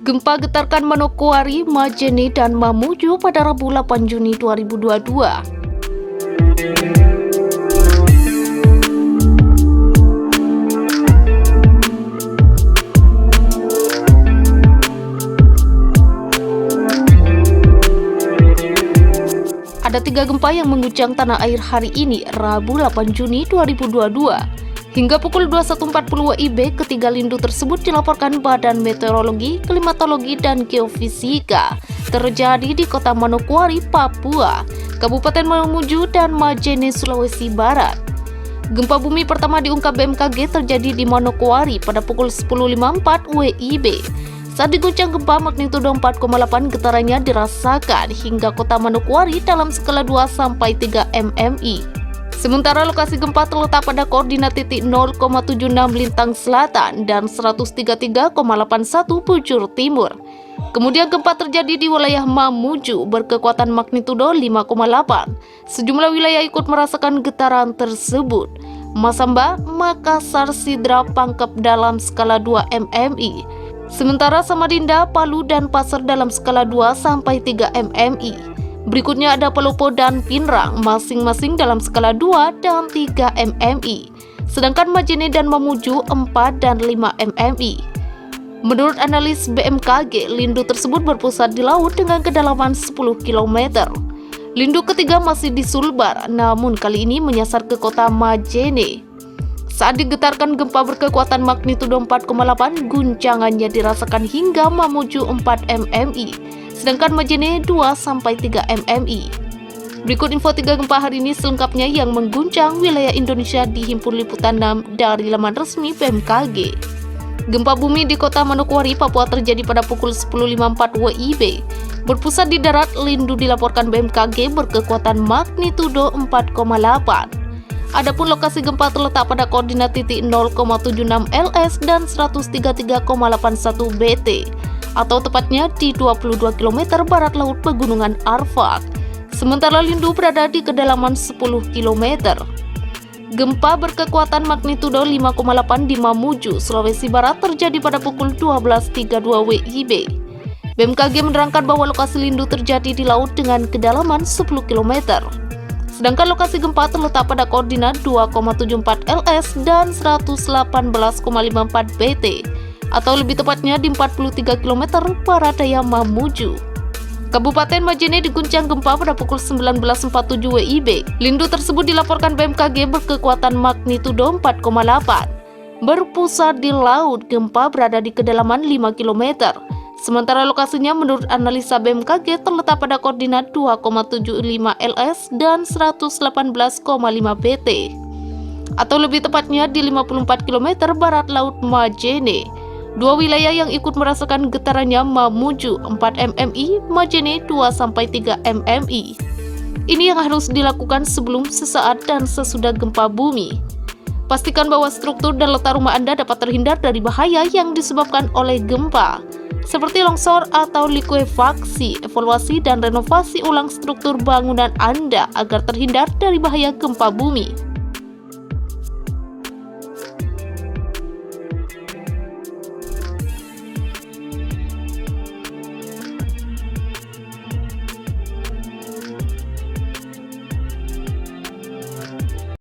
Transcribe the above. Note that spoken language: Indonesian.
Gempa getarkan Manokwari, Majene, dan Mamuju pada Rabu 8 Juni 2022. Ada 3 gempa yang mengguncang tanah air hari ini, Rabu 8 Juni 2022. Hingga pukul 21.40 WIB, ketiga lindu tersebut dilaporkan Badan Meteorologi, Klimatologi, dan Geofisika terjadi di Kota Manokwari, Papua, Kabupaten Mamuju, dan Majene, Sulawesi Barat. Gempa bumi pertama diungkap BMKG terjadi di Manokwari pada pukul 10.54 WIB. Saat diguncang gempa magnitudo 4,8, getarannya dirasakan hingga Kota Manokwari dalam skala 2-3 mmi. Sementara lokasi gempa terletak pada koordinat titik 0,76 lintang selatan dan 133,81 bujur timur. Kemudian gempa terjadi di wilayah Mamuju berkekuatan magnitudo 5,8. Sejumlah wilayah ikut merasakan getaran tersebut. Masamba, Makassar, Sidra, Pangkep dalam skala 2 mmi. Sementara Samarinda, Palu, dan Pasar dalam skala 2-3 mmi. Berikutnya ada Palopo dan Pinrang masing-masing dalam skala 2 dan 3 mmi. Sedangkan Majene dan Mamuju 4 dan 5 mmi. Menurut analis BMKG, lindu tersebut berpusat di laut dengan kedalaman 10 km. Lindu ketiga masih di Sulbar, namun kali ini menyasar ke kota Majene. Saat digetarkan gempa berkekuatan magnitudo 4,8, guncangannya dirasakan hingga Mamuju 4 mmi. Sedangkan Majene 2-3 mmi. Berikut info 3 gempa hari ini selengkapnya yang mengguncang wilayah Indonesia dihimpun liputan 6 dari laman resmi BMKG. Gempa bumi di Kota Manokwari, Papua terjadi pada pukul 10.54 WIB. Berpusat di darat, lindu dilaporkan BMKG berkekuatan magnitudo 4,8. Adapun lokasi gempa terletak pada koordinat titik 0,76 LS dan 133,81 BT. Atau tepatnya di 22 km barat laut Pegunungan Arfak. Sementara lindu berada di kedalaman 10 km. Gempa berkekuatan magnitudo 5,8 di Mamuju, Sulawesi Barat terjadi pada pukul 12.32 WIB. BMKG menerangkan bahwa lokasi lindu terjadi di laut dengan kedalaman 10 km. Sedangkan lokasi gempa terletak pada koordinat 2,74 LS dan 118,54 BT. Atau lebih tepatnya di 43 km barat daya Mamuju. Kabupaten Majene diguncang gempa pada pukul 19.47 WIB. Lindu tersebut dilaporkan BMKG berkekuatan magnitudo 4,8. Berpusat di laut, gempa berada di kedalaman 5 km. Sementara lokasinya menurut analisa BMKG terletak pada koordinat 2,75 LS dan 118,5 BT. Atau lebih tepatnya di 54 km barat laut Majene. Dua wilayah yang ikut merasakan getarannya Mamuju 4 mmi, Majene 2-3 mmi. Ini yang harus dilakukan sebelum, sesaat, dan sesudah gempa bumi. Pastikan bahwa struktur dan letak rumah Anda dapat terhindar dari bahaya yang disebabkan oleh gempa, seperti longsor atau likuifaksi. Evaluasi dan renovasi ulang struktur bangunan Anda agar terhindar dari bahaya gempa bumi.